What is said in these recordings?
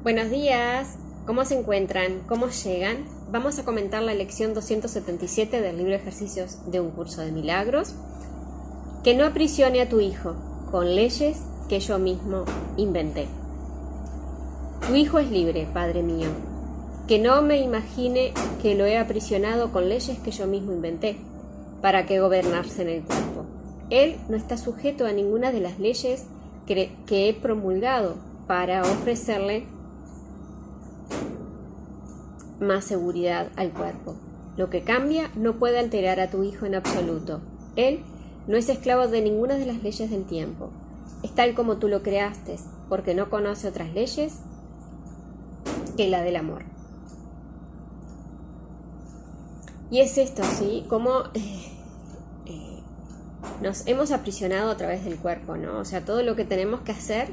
Buenos días, ¿cómo se encuentran? ¿Cómo llegan? Vamos a comentar la lección 277 del libro de ejercicios de un curso de milagros. Que no aprisione a tu hijo con leyes que yo mismo inventé. Tu hijo es libre, Padre mío. Que no me imagine que lo he aprisionado con leyes que yo mismo inventé, para que gobernarse en el cuerpo. Él no está sujeto a ninguna de las leyes que he promulgado para ofrecerle más seguridad al cuerpo. Lo que cambia no puede alterar a tu hijo en absoluto. Él no es esclavo de ninguna de las leyes del tiempo. Es tal como tú lo creaste, porque no conoce otras leyes que la del amor. Y es esto, ¿sí? Como nos hemos aprisionado a través del cuerpo, ¿no? O sea, todo lo que tenemos que hacer,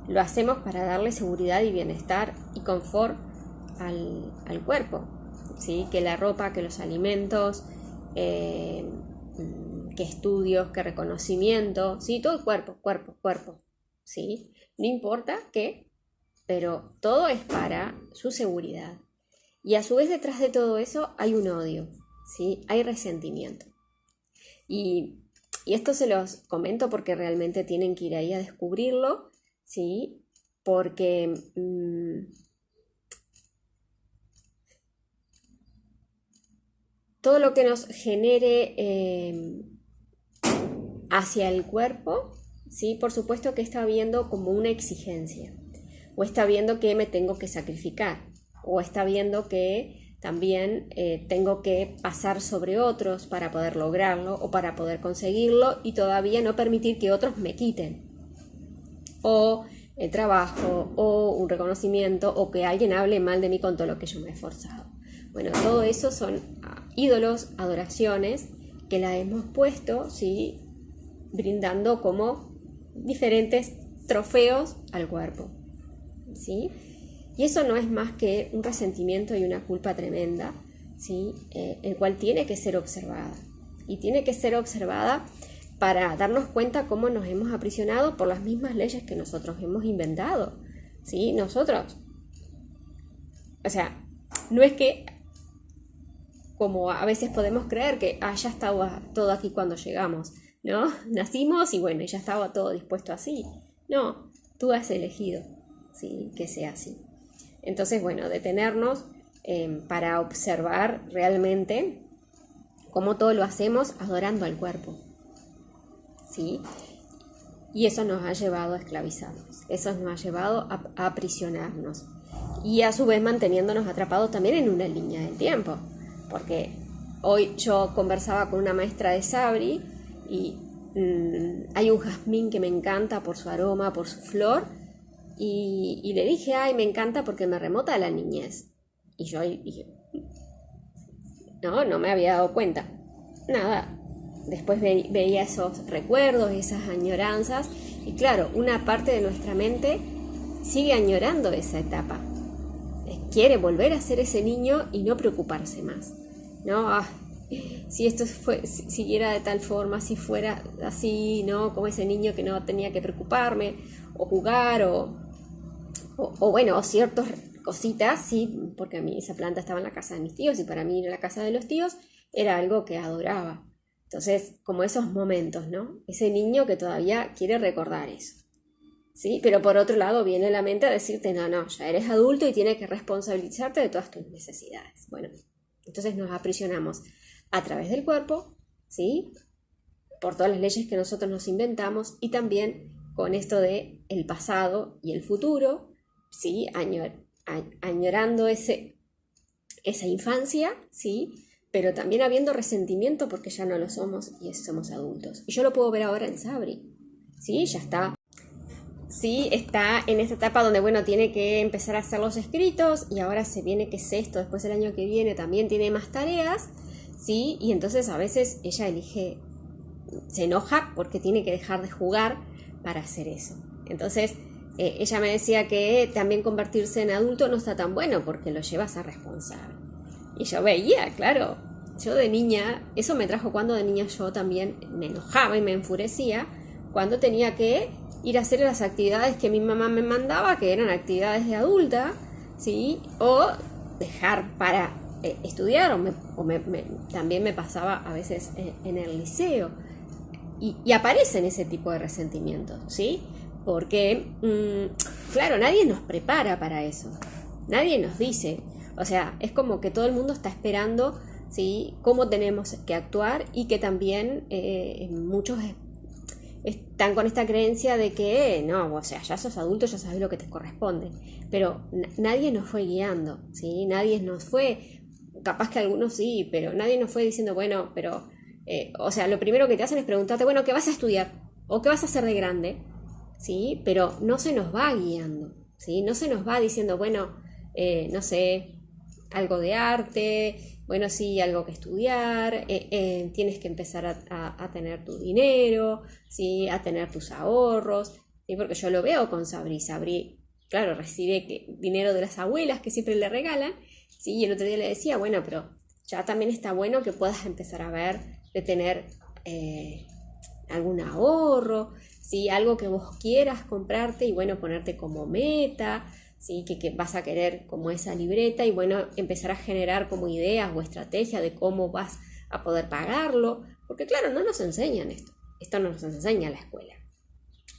lo hacemos para darle seguridad y bienestar y confort al cuerpo, ¿sí? Que la ropa, que los alimentos, que estudios, que reconocimiento, ¿sí? Todo el cuerpo, ¿sí? No importa qué, pero todo es para su seguridad. Y a su vez detrás de todo eso hay un odio, ¿sí? Hay resentimiento. Y esto se los comento porque realmente tienen que ir ahí a descubrirlo, ¿sí? Porque todo lo que nos genere hacia el cuerpo, ¿sí? Por supuesto que está viendo como una exigencia, o está viendo que me tengo que sacrificar, o está viendo que también tengo que pasar sobre otros para poder lograrlo o para poder conseguirlo y todavía no permitir que otros me quiten. O el trabajo, o un reconocimiento, o que alguien hable mal de mí con todo lo que yo me he esforzado. Bueno, todo eso son ídolos, adoraciones que la hemos puesto, ¿sí? Brindando como diferentes trofeos al cuerpo, ¿sí? Y eso no es más que un resentimiento y una culpa tremenda, ¿sí? El cual tiene que ser observada. Y tiene que ser observada para darnos cuenta cómo nos hemos aprisionado por las mismas leyes que nosotros hemos inventado, ¿sí? Nosotros. O sea, no es que, como a veces podemos creer, que ya estaba todo aquí cuando llegamos, ¿no? Nacimos y bueno, ya estaba todo dispuesto así. No, tú has elegido, ¿sí? Que sea así. Entonces, bueno, detenernos para observar realmente cómo todo lo hacemos adorando al cuerpo, ¿sí? Y eso nos ha llevado a esclavizarnos, eso nos ha llevado a aprisionarnos y a su vez manteniéndonos atrapados también en una línea del tiempo, porque hoy yo conversaba con una maestra de Sabri y hay un jazmín que me encanta por su aroma, por su flor, y le dije, ay, me encanta porque me remota a la niñez. Y yo dije, no me había dado cuenta. Nada, después veía esos recuerdos, esas añoranzas, y claro, una parte de nuestra mente sigue añorando esa etapa. Quiere volver a ser ese niño y no preocuparse más, ¿no? Si esto siguiera de tal forma, si fuera así, ¿no? Como ese niño que no tenía que preocuparme, o jugar, o bueno, o ciertas cositas, sí, porque a mí esa planta estaba en la casa de mis tíos y para mí ir a la casa de los tíos era algo que adoraba. Entonces, como esos momentos, ¿no? Ese niño que todavía quiere recordar eso, ¿sí? Pero por otro lado viene la mente a decirte, no, ya eres adulto y tienes que responsabilizarte de todas tus necesidades. Bueno, entonces nos aprisionamos a través del cuerpo, ¿sí? Por todas las leyes que nosotros nos inventamos y también con esto de el pasado y el futuro, ¿sí? Añorando esa infancia, ¿sí? Pero también habiendo resentimiento porque ya no lo somos y somos adultos. Y yo lo puedo ver ahora en Sabri, ¿sí? Ya está. Sí, está en esta etapa donde, bueno, tiene que empezar a hacer los escritos y ahora se viene, que es esto, después el año que viene también tiene más tareas, ¿sí? Y entonces a veces ella elige, se enoja porque tiene que dejar de jugar para hacer eso. Entonces ella me decía que también convertirse en adulto no está tan bueno porque lo lleva a ser responsable. Y yo veía, claro, yo de niña, eso me trajo cuando de niña yo también me enojaba y me enfurecía cuando tenía que ir a hacer las actividades que mi mamá me mandaba, que eran actividades de adulta, ¿sí? O dejar para estudiar, también me pasaba a veces en el liceo. Y aparecen ese tipo de resentimientos, ¿sí? Porque, claro, nadie nos prepara para eso, nadie nos dice, o sea, es como que todo el mundo está esperando, ¿sí? Cómo tenemos que actuar y que también muchos están con esta creencia de que no, o sea, ya sos adulto, ya sabes lo que te corresponde, pero nadie nos fue guiando, ¿sí? Nadie nos fue, capaz que algunos sí, pero nadie nos fue diciendo, bueno, pero, o sea, lo primero que te hacen es preguntarte, bueno, ¿qué vas a estudiar? ¿O qué vas a hacer de grande? ¿Sí? Pero no se nos va guiando, ¿sí? No se nos va diciendo, bueno, no sé, algo de arte, bueno, sí, algo que estudiar, tienes que empezar a tener tu dinero, ¿sí? A tener tus ahorros, ¿sí? Porque yo lo veo con Sabri. Sabri, claro, recibe dinero de las abuelas que siempre le regalan, ¿sí? Y el otro día le decía, bueno, pero ya también está bueno que puedas empezar a ver de tener algún ahorro, ¿sí? Algo que vos quieras comprarte y bueno, ponerte como meta, ¿sí? Que vas a querer como esa libreta y bueno, empezar a generar como ideas o estrategias de cómo vas a poder pagarlo, porque claro, no nos enseñan esto no nos enseña la escuela,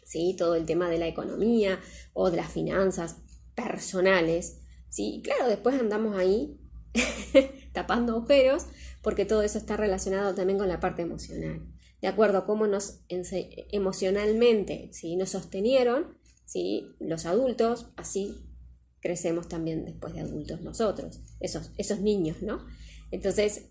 ¿sí? Todo el tema de la economía o de las finanzas personales, ¿sí? Y claro, después andamos ahí tapando agujeros porque todo eso está relacionado también con la parte emocional. De acuerdo a cómo nos emocionalmente, ¿sí? Nos sostenieron, ¿sí? Los adultos, así crecemos también después de adultos nosotros, esos niños, ¿no? Entonces,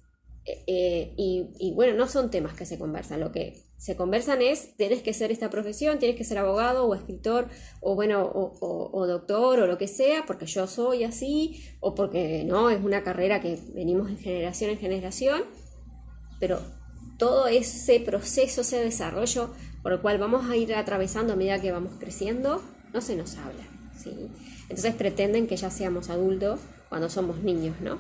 y bueno, no son temas que se conversan, lo que se conversan es, tienes que ser esta profesión, tienes que ser abogado o escritor o bueno, o doctor o lo que sea, porque yo soy así, o porque no, es una carrera que venimos en generación, pero todo ese proceso, ese desarrollo por el cual vamos a ir atravesando a medida que vamos creciendo, no se nos habla, ¿sí? Entonces pretenden que ya seamos adultos cuando somos niños, ¿no?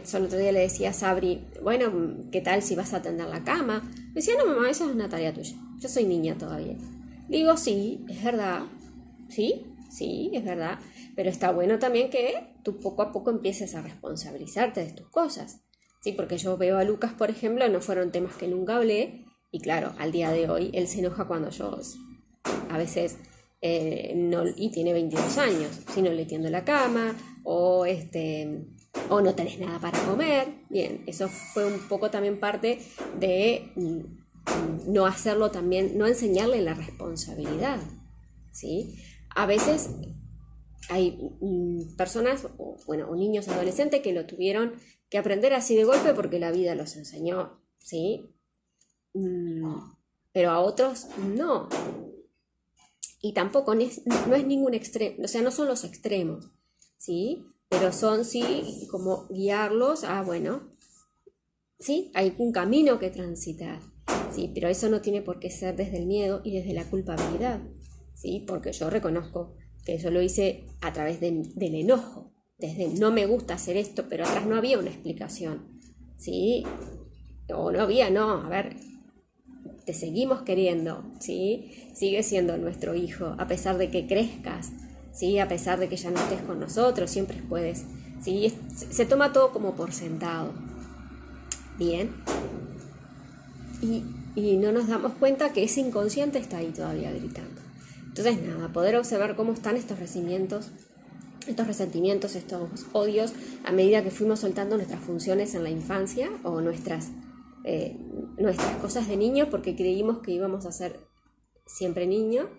Solo otro día le decía a Sabri, bueno, ¿qué tal si vas a atender la cama? Me decía, no mamá, eso es una tarea tuya, yo soy niña todavía. Digo, sí, es verdad, sí, es verdad, pero está bueno también que tú poco a poco empieces a responsabilizarte de tus cosas, ¿sí? Porque yo veo a Lucas, por ejemplo, no fueron temas que nunca hablé, y claro, al día de hoy él se enoja cuando yo a veces no, y tiene 22 años, si no le tiendo la cama, o no tenés nada para comer. Bien, eso fue un poco también parte de no hacerlo también, no enseñarle la responsabilidad, ¿sí? A veces hay personas, o niños adolescentes que lo tuvieron que aprender así de golpe porque la vida los enseñó, ¿sí? Pero a otros no. Y tampoco no es ningún extremo, o sea, no son los extremos, ¿sí? Pero son, sí, como guiarlos a, bueno, ¿sí? Hay un camino que transitar, ¿sí? Pero eso no tiene por qué ser desde el miedo y desde la culpabilidad, ¿sí? Porque yo reconozco que yo lo hice a través del enojo, desde no me gusta hacer esto, pero atrás no había una explicación, ¿sí? O no había, no, a ver, te seguimos queriendo, ¿sí? Sigue siendo nuestro hijo, a pesar de que crezcas, ¿sí? A pesar de que ya no estés con nosotros, siempre puedes, ¿sí? Se toma todo como por sentado, ¿bien? Y no nos damos cuenta que ese inconsciente está ahí todavía gritando. Entonces, nada, poder observar cómo están estos resentimientos, estos odios, a medida que fuimos soltando nuestras funciones en la infancia o nuestras cosas de niño, porque creímos que íbamos a ser siempre niño,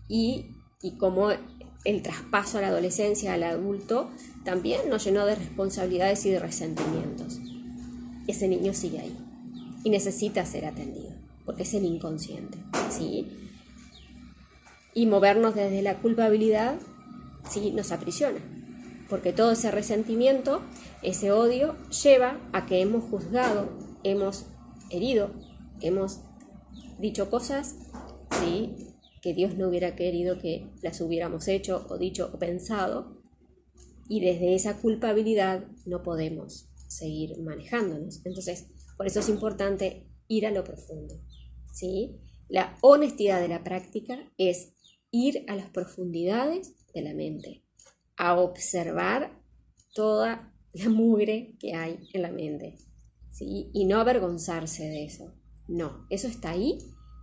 y como el traspaso a la adolescencia, al adulto, también nos llenó de responsabilidades y de resentimientos. Ese niño sigue ahí y necesita ser atendido, porque es el inconsciente, ¿sí? Y movernos desde la culpabilidad, ¿sí? Nos aprisiona, porque todo ese resentimiento, ese odio, lleva a que hemos juzgado, hemos herido, hemos dicho cosas, ¿sí? Que Dios no hubiera querido que las hubiéramos hecho o dicho o pensado, y desde esa culpabilidad no podemos seguir manejándonos. Entonces, por eso es importante ir a lo profundo, ¿sí? La honestidad de la práctica es ir a las profundidades de la mente, a observar toda la mugre que hay en la mente, ¿sí? Y no avergonzarse de eso. No, eso está ahí,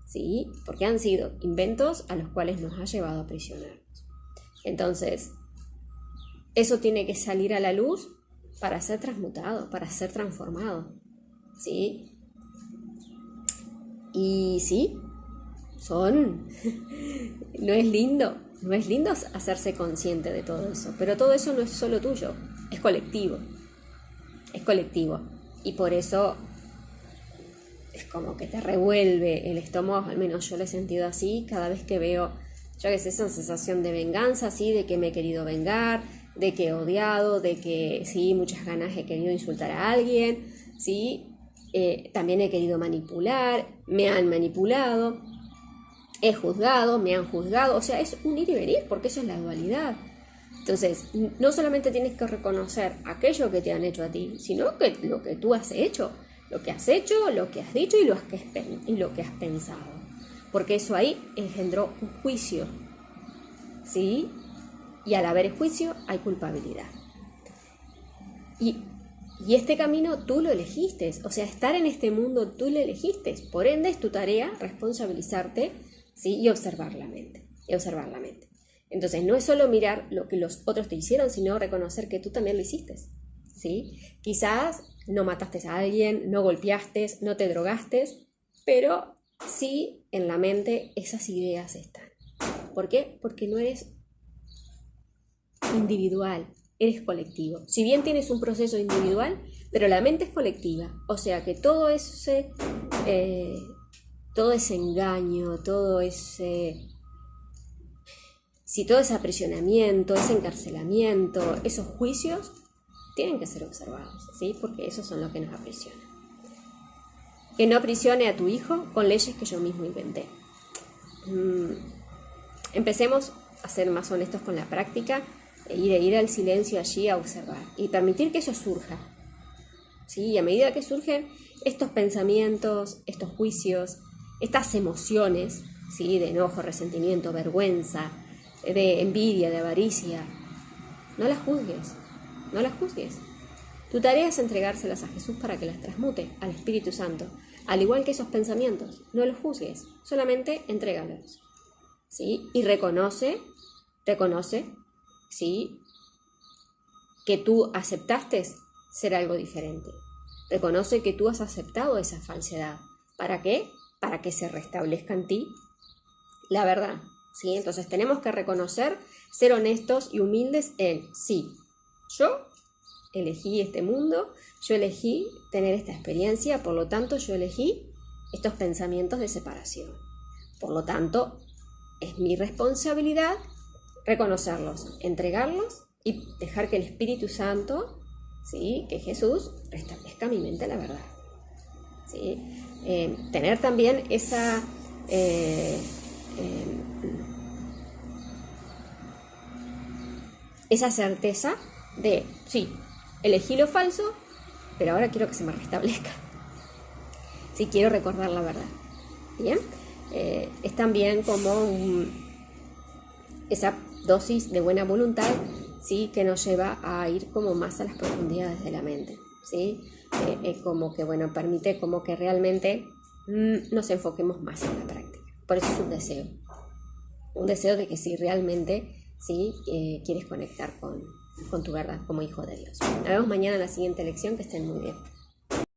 ¿sí? Porque han sido inventos a los cuales nos ha llevado a aprisionarnos. Entonces, eso tiene que salir a la luz para ser transmutado, para ser transformado, ¿sí? Y sí, no es lindo hacerse consciente de todo eso, pero todo eso no es solo tuyo, es colectivo, y por eso es como que te revuelve el estómago, al menos yo lo he sentido así cada vez que veo, yo que sé, esa sensación de venganza, ¿sí? De que me he querido vengar, de que he odiado, de que sí, muchas ganas he querido insultar a alguien, ¿sí? También he querido manipular, me han manipulado, he juzgado, me han juzgado, o sea, es un ir y venir, porque eso es la dualidad. Entonces, no solamente tienes que reconocer aquello que te han hecho a ti, sino que lo que tú has hecho, lo que has dicho y lo que has pensado. Porque eso ahí engendró un juicio, ¿sí? Y al haber juicio hay culpabilidad. Y este camino tú lo elegiste, o sea, estar en este mundo tú lo elegiste. Por ende es tu tarea responsabilizarte, ¿sí? Y observar la mente. Entonces no es solo mirar lo que los otros te hicieron, sino reconocer que tú también lo hiciste, ¿sí? Quizás no mataste a alguien, no golpeaste, no te drogaste, pero sí en la mente esas ideas están. ¿Por qué? Porque no eres individual, eres colectivo. Si bien tienes un proceso individual, pero la mente es colectiva. O sea que todo ese engaño, todo ese aprisionamiento, ese encarcelamiento, esos juicios tienen que ser observados, ¿sí? Porque esos son los que nos aprisionan. Que no aprisione a tu hijo con leyes que yo mismo inventé. Empecemos a ser más honestos con la práctica, ir al silencio allí a observar y permitir que eso surja, ¿sí? Y a medida que surgen estos pensamientos, estos juicios, estas emociones, ¿sí? De enojo, resentimiento, vergüenza, de envidia, de avaricia, no las juzgues. Tu tarea es entregárselas a Jesús para que las transmute al Espíritu Santo, al igual que esos pensamientos. No los juzgues, solamente entrégalos, ¿sí? Y reconoce, ¿sí? Que tú aceptaste ser algo diferente. Reconoce que tú has aceptado esa falsedad. ¿Para qué? Para que se restablezca en ti la verdad, ¿sí? Entonces tenemos que reconocer, ser honestos y humildes en sí. Yo elegí este mundo, yo elegí tener esta experiencia, por lo tanto yo elegí estos pensamientos de separación. Por lo tanto, es mi responsabilidad reconocerlos, entregarlos y dejar que el Espíritu Santo, ¿sí? Que Jesús restablezca mi mente a la verdad, ¿sí? Tener también esa certeza de, sí, elegí lo falso, pero ahora quiero que se me restablezca. Sí, quiero recordar la verdad. Bien, es también como esa dosis de buena voluntad, ¿sí? Que nos lleva a ir como más a las profundidades de la mente, ¿sí? Como que, bueno, permite como que realmente nos enfoquemos más en la práctica. Por eso es un deseo de que si realmente, ¿sí? Quieres conectar con tu verdad como hijo de Dios. Nos vemos mañana en la siguiente lección, que estén muy bien.